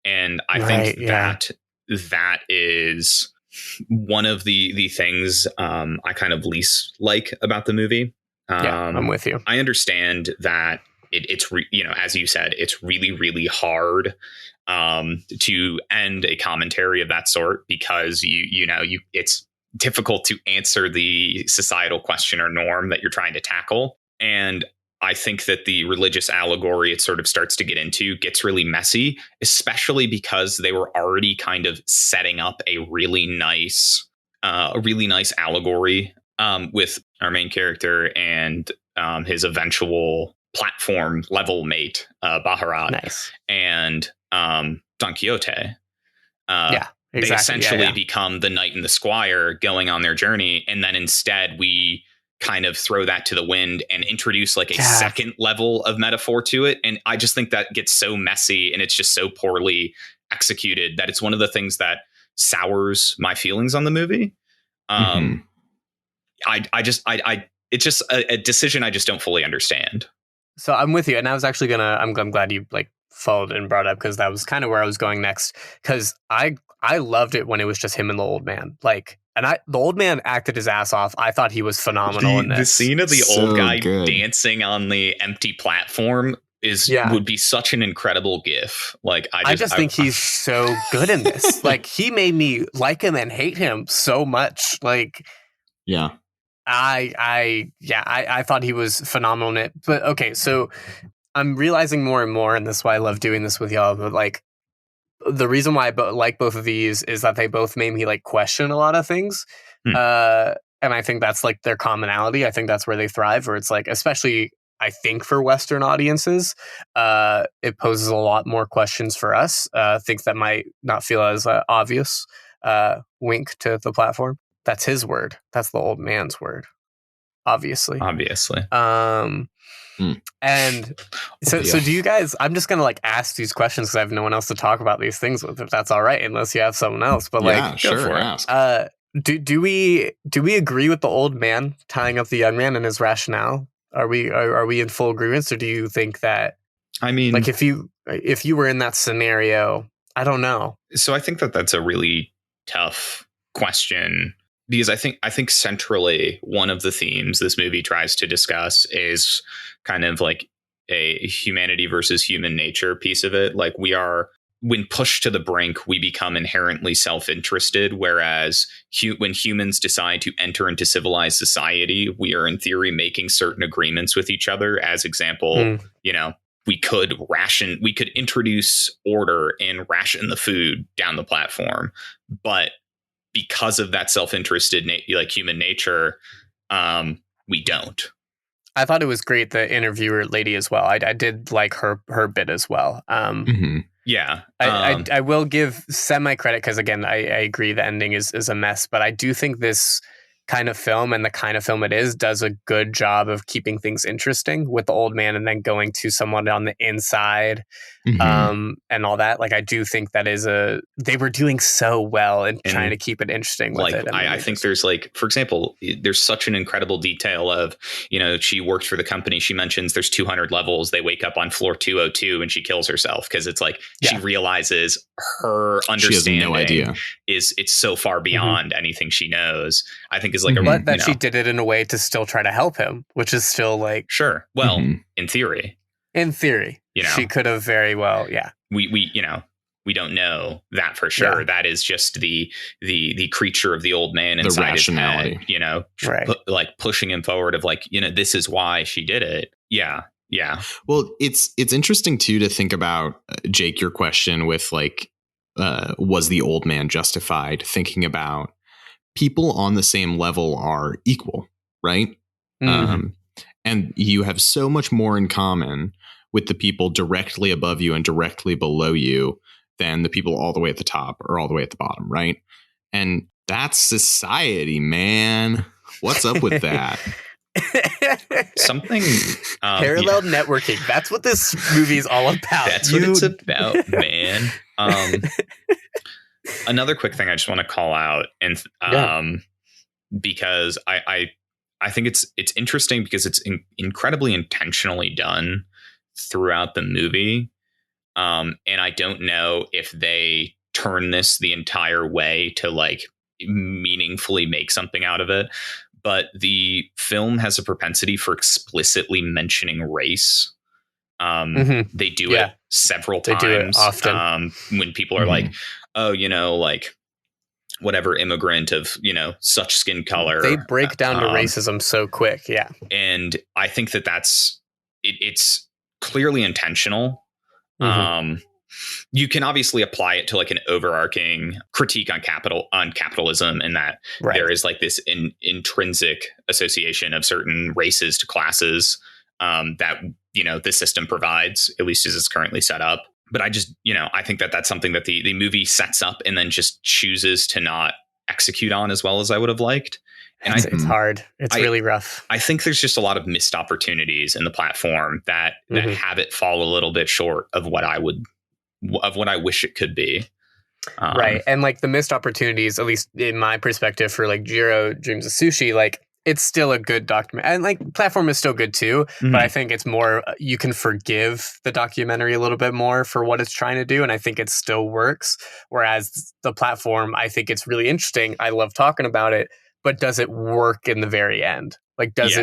and I think that is one of the things I kind of least like about the movie. I'm with you. I understand that it's as you said, it's really, really hard to end a commentary of that sort because it's difficult to answer the societal question or norm that you're trying to tackle. And I think that the religious allegory it sort of starts to get into gets really messy, especially because they were already kind of setting up a really nice allegory with our main character and his eventual platform level mate, Baharat, nice. and Don Quixote. Yeah. Exactly. They essentially become the knight and the squire going on their journey. And then instead we kind of throw that to the wind and introduce like a second level of metaphor to it. And I just think that gets so messy and it's just so poorly executed that it's one of the things that sours my feelings on the movie. It's just a decision I just don't fully understand. So I'm with you. And I was actually I'm glad you like followed and brought up, because that was kind of where I was going next. Because I loved it when it was just him and the old man. Like, the old man acted his ass off. I thought he was phenomenal in this. The scene of the old guy dancing on the empty platform would be such an incredible gif. Like, I just think he's so good in this. Like, he made me like him and hate him so much. Like, yeah. I thought he was phenomenal in it. But okay, so I'm realizing more and more, and that's why I love doing this with y'all. But like, the reason why I like both of these is that they both made me like question a lot of things. And I think that's like their commonality. I think that's where they thrive, where it's like, especially I think for Western audiences, it poses a lot more questions for us, things that might not feel as obvious. Wink to the platform. That's his word. That's the old man's word. Obviously. And so do you guys, I'm just going to like ask these questions because I have no one else to talk about these things with, if that's all right, unless you have someone else. But like, sure, go for ask. Do we agree with the old man tying up the young man and his rationale? Are we in full agreement? Or do you think that, I mean, like if you were in that scenario, I don't know. So I think that that's a really tough question, because I think centrally one of the themes this movie tries to discuss is kind of like a humanity versus human nature piece of it. Like, when pushed to the brink, we become inherently self-interested, whereas when humans decide to enter into civilized society, we are in theory making certain agreements with each other. As example, we could introduce order and ration the food down the platform, but because of that self-interested human nature, we don't. I thought it was great, the interviewer lady as well. I did like her bit as well. Yeah. I will give semi credit because, again, I agree the ending is a mess, but I do think this kind of film and the kind of film it is does a good job of keeping things interesting with the old man and then going to someone on the inside and all that. Like, I do think that they were doing so well and trying to keep it interesting with it. I think there's like, for example, there's such an incredible detail of, she works for the company. She mentions there's 200 levels. They wake up on floor 202 and she kills herself because it's like she realizes her understanding she has no idea. It's so far beyond anything she knows. I think is like but she did it in a way to still try to help him, which is still like sure. Well, in theory, she could have very well. Yeah, we don't know that for sure. Yeah. That is just the creature of the old man inside his head, right. Pushing him forward of like, this is why she did it. Yeah. Yeah. Well, it's interesting too to think about, Jake, your question with like, was the old man justified? Thinking about people on the same level are equal, right? And you have so much more in common with the people directly above you and directly below you than the people all the way at the top or all the way at the bottom, right? And that's society, man. What's up with that? Something parallel networking. That's what this movie is all about. That's what it's about, man. Another quick thing I just want to call out, and because I think it's interesting because it's incredibly intentionally done throughout the movie. And I don't know if they turn this the entire way to like meaningfully make something out of it. But the film has a propensity for explicitly mentioning race. They do it several times. They do it often. When people are like, oh, like whatever immigrant of, such skin color. They break down to racism so quick. Yeah. And I think that it's clearly intentional. Mm-hmm. You can obviously apply it to like an overarching critique on capitalism, and that there is like this intrinsic association of certain races to classes that, the system provides, at least as it's currently set up. But I just, I think that that's something that the movie sets up and then just chooses to not execute on as well as I would have liked. And it's hard. It's really rough. I think there's just a lot of missed opportunities in the platform that have it fall a little bit short of what I wish it could be. Right. And like the missed opportunities, at least in my perspective, for like Jiro Dreams of Sushi, like it's still a good document, and like platform is still good too. Mm-hmm. But I think it's more, you can forgive the documentary a little bit more for what it's trying to do. And I think it still works. Whereas the platform, I think it's really interesting. I love talking about it, but does it work in the very end? Like, does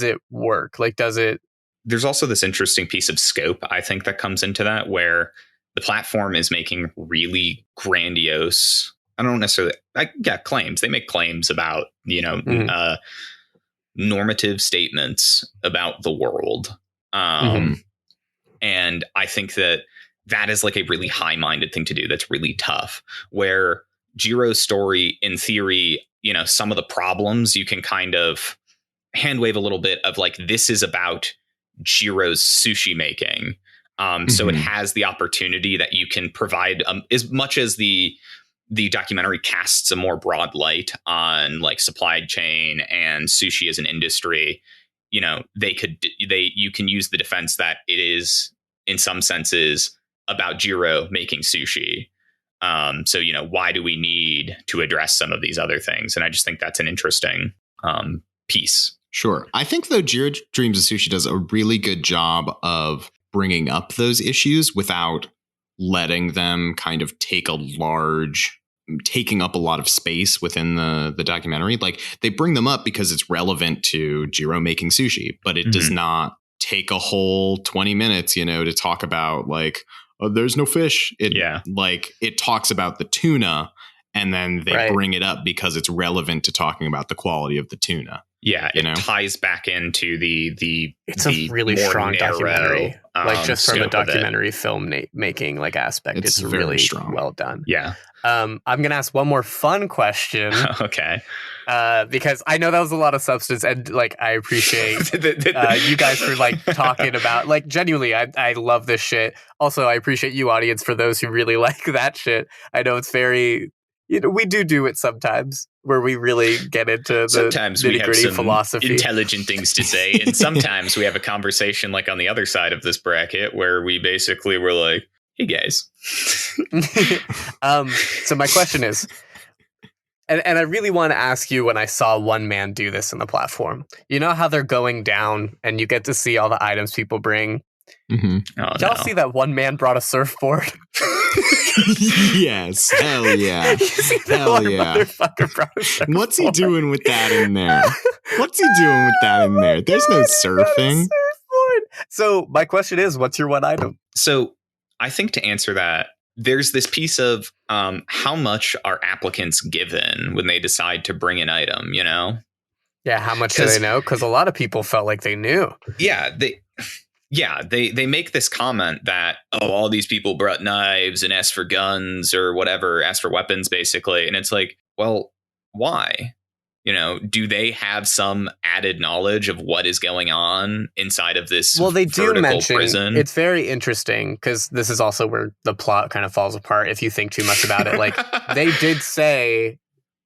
it work? Like, does it? There's also this interesting piece of scope, I think, that comes into that, where the platform is making really grandiose, I don't necessarily, claims. They make claims about, normative statements about the world. And I think that is like a really high-minded thing to do. That's really tough. Where Jiro's story, in theory, some of the problems you can kind of hand wave a little bit of, like, this is about Jiro's sushi making. So it has the opportunity that you can provide, as much as the documentary casts a more broad light on like supply chain and sushi as an industry. You can use the defense that it is in some senses about Jiro making sushi. So, why do we need to address some of these other things? And I just think that's an interesting piece. Sure. I think, though, Jiro Dreams of Sushi does a really good job of bringing up those issues without letting them kind of taking up a lot of space within the documentary. Like, they bring them up because it's relevant to Jiro making sushi, but it does not take a whole 20 minutes, to talk about like, oh, there's no fish. It talks about the tuna, and then they bring it up because it's relevant to talking about the quality of the tuna. Yeah, it ties back into it's a really strong documentary. Like, just from a documentary film making like aspect, it's really strong. Well done. Yeah. I'm gonna ask one more fun question. Okay. Because I know that was a lot of substance, and like I appreciate you guys for like talking about, like, genuinely, I love this shit. Also, I appreciate you, audience, for those who really like that shit. I know it's very, we do it sometimes, where we really get into the nitty-gritty philosophy. Intelligent things to say, and sometimes we have a conversation like on the other side of this bracket where we basically were like, hey guys. So my question is, and I really want to ask you, when I saw one man do this in the platform, you know how they're going down and you get to see all the items people bring? Mm-hmm. Did y'all see that one man brought a surfboard? Yes. Hell yeah. Hell yeah. What's he doing with that in there? There's no surfing. So my question is, what's your one item? So I think, to answer that, there's this piece of how much are applicants given when they decide to bring an item, Yeah, how much do they know? Because a lot of people felt like they knew. Yeah, they make this comment that, all these people brought knives and asked for guns or whatever, asked for weapons, basically. And it's like, well, why? Do they have some added knowledge of what is going on inside of this? Well, they do mention prison? It's very interesting, because this is also where the plot kind of falls apart if you think too much about it. Like, they did say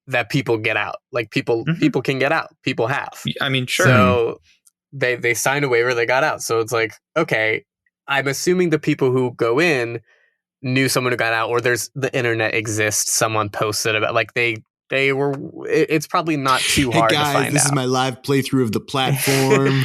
that people get out. Like, people can get out. People have. I mean, sure. So they signed a waiver, they got out. So it's like, okay, I'm assuming the people who go in knew someone who got out, or the internet exists, someone posted about, like, they were, it's probably not too hard to find out. This is my live playthrough of the platform.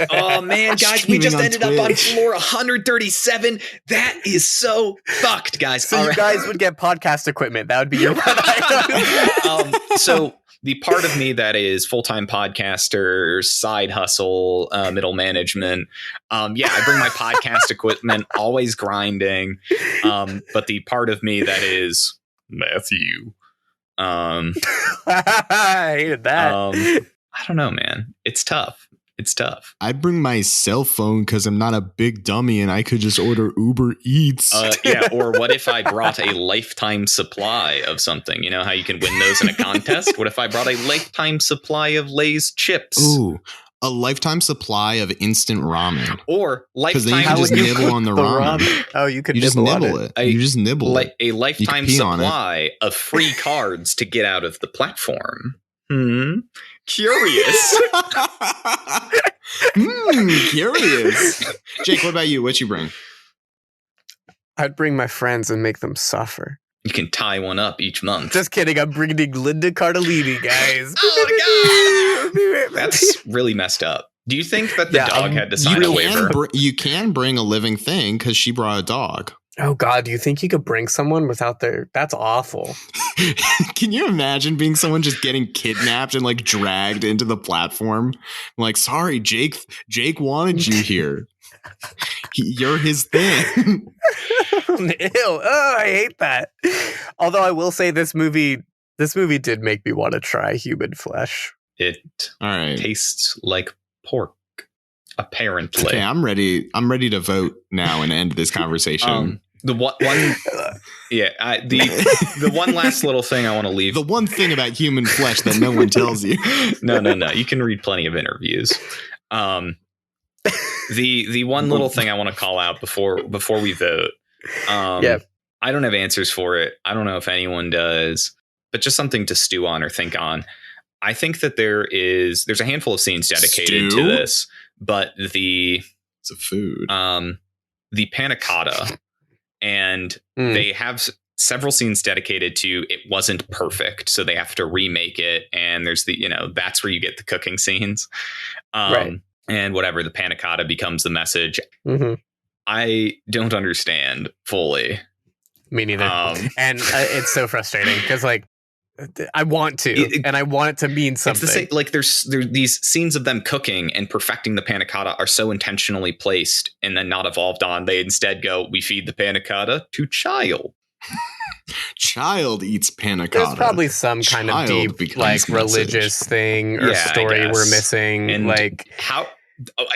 Oh man, guys, we just ended up on floor 137. That is so fucked, guys. So you guys would get podcast equipment. That would be your one item. So the part of me that is full-time podcaster, side hustle, middle management. I bring my podcast equipment, always grinding. But the part of me that is Matthew, I hated that. I don't know, man. It's tough. I'd bring my cell phone because I'm not a big dummy and I could just order Uber Eats. Yeah, or what if I brought a lifetime supply of something? You know how you can win those in a contest? What if I brought a lifetime supply of Lay's chips? Ooh, a lifetime supply of instant ramen. Or lifetime... Because then you can just nibble on the ramen. Oh, you could just nibble it. You just nibble it. A lifetime supply of free cards to get out of the platform. Curious. Curious. Jake, what about you? What you bring? I'd bring my friends and make them suffer. You can tie one up each month. Just kidding. I'm bringing Linda Cardellini, guys. Oh my god, that's really messed up. Do you think that the dog had to sign a waiver? You can bring a living thing because she brought a dog. Oh god, do you think you could bring someone without their... That's awful. Can you imagine being someone just getting kidnapped and like dragged into the platform? I'm like, sorry, Jake wanted you here. You're his thing. Ew. Oh, I hate that. Although I will say this movie did make me want to try human flesh. It tastes like pork. Apparently. Okay, I'm ready to vote now and end this conversation. The one last little thing I want to leave. The one thing about human flesh that no one tells you. No. You can read plenty of interviews. The one little thing I want to call out before we vote. I don't have answers for it. I don't know if anyone does, but just something to stew on or think on. I think that there's a handful of scenes dedicated to this, but it's a food. The panna cotta, and they have several scenes dedicated to it wasn't perfect, so they have to remake it. And there's that's where you get the cooking scenes, right? And whatever, the panna cotta becomes the message. I don't understand fully. Me neither. And it's so frustrating because like I want to, and I want it to mean something. It's the same, like there's these scenes of them cooking and perfecting the panna cotta are so intentionally placed and then not evolved on. They instead go, we feed the panna cotta to child. Child eats panna cotta. There's probably some kind of deep, like religious thing or story we're missing. And like how.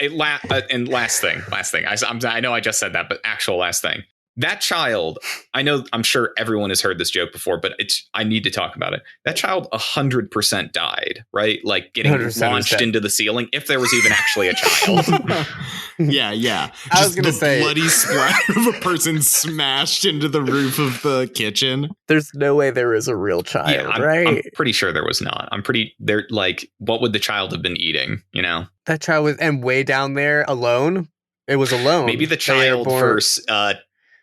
And last thing. I know I just said that, but actual last thing. That child, I'm sure everyone has heard this joke before, but I need to talk about it. That child 100% died, right? Like getting launched into the ceiling, if there was even actually a child. Yeah. I was going to say bloody splatter of a person smashed into the roof of the kitchen. There's no way there is a real child, right? I'm pretty sure there was not. They're like, what would the child have been eating? You know, that child was, and way down there alone. It was alone. Maybe the child first,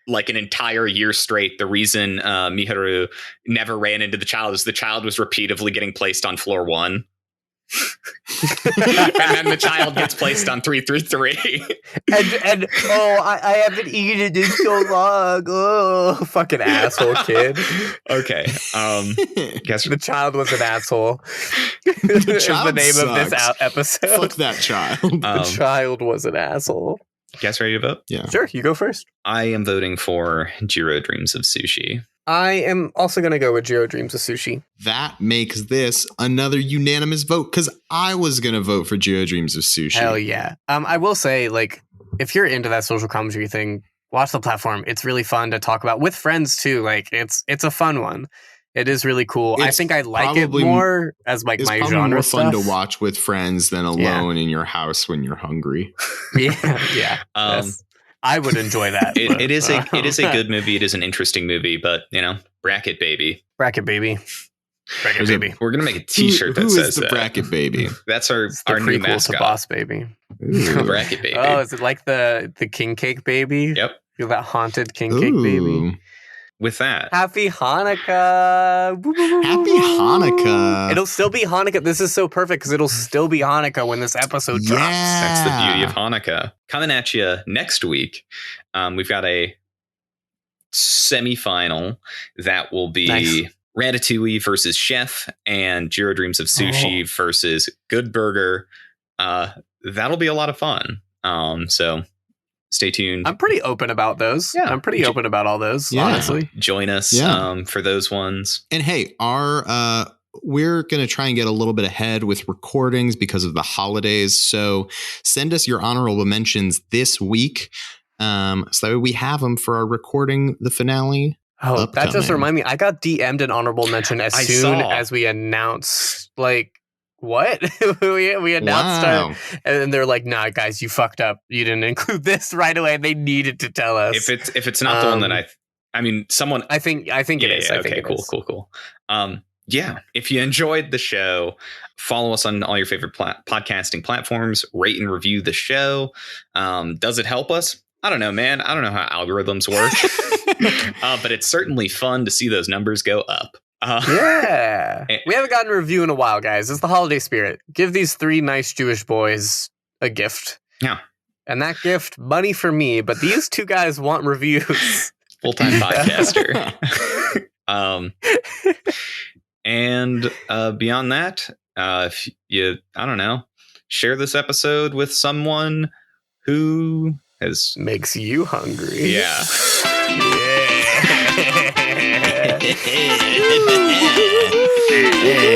like an entire year straight, the reason Miharu never ran into the child is the child was repeatedly getting placed on floor 1. And then the child gets placed on 333. and I haven't eaten in so long. Oh, fucking asshole kid. Okay. Guess the child was an asshole. The name sucks. Of this episode. Fuck that child. The child was an asshole. You guys ready to vote? Yeah. Sure, you go first. I am voting for Jiro Dreams of Sushi. I am also going to go with Jiro Dreams of Sushi. That makes this another unanimous vote because I was going to vote for Jiro Dreams of Sushi. Hell yeah. I will say, like, if you're into that social commentary thing, watch the platform. It's really fun to talk about with friends too. Like, it's a fun one. It is really cool. I think I like it more as like my genre more stuff. Fun to watch with friends than alone in your house when you're hungry. Yeah. Yes. I would enjoy that. It is a good movie. It is an interesting movie, but bracket baby. Bracket baby. We're gonna make a T-shirt that says the bracket baby. That's our new mascot. To Boss Baby. Bracket baby. Oh, is it like the king cake baby? Yep. You're that haunted king cake baby. With that, Happy Hanukkah! Happy Hanukkah! It'll still be Hanukkah. This is so perfect because it'll still be Hanukkah when this episode drops. That's the beauty of Hanukkah. Coming at you next week, we've got a semi-final that will be Ratatouille versus Chef and Jiro Dreams of Sushi versus Good Burger. That'll be a lot of fun. So stay tuned. I'm pretty open about those. Yeah. I'm pretty open about all those, honestly. Join us for those ones. And hey, we're going to try and get a little bit ahead with recordings because of the holidays. So send us your honorable mentions this week. So that we have them for our recording the finale. Oh, upcoming. That just reminded me. I got DM'd an honorable mention as soon as we announced, like, what? we announced and they're like, nah, guys, you fucked up. You didn't include this right away. They needed to tell us. If it's not the one that someone. I think it is. Yeah, okay, cool. Yeah. If you enjoyed the show, follow us on all your favorite podcasting platforms, rate and review the show. Does it help us? I don't know, man. I don't know how algorithms work, but it's certainly fun to see those numbers go up. Yeah. We haven't gotten a review in a while, guys. It's the holiday spirit. Give these 3 nice Jewish boys a gift. Yeah. And that gift, money for me, but these 2 guys want reviews. Full-time podcaster. And beyond that, if you, I don't know, share this episode with someone who makes you hungry. Yeah. Yeah.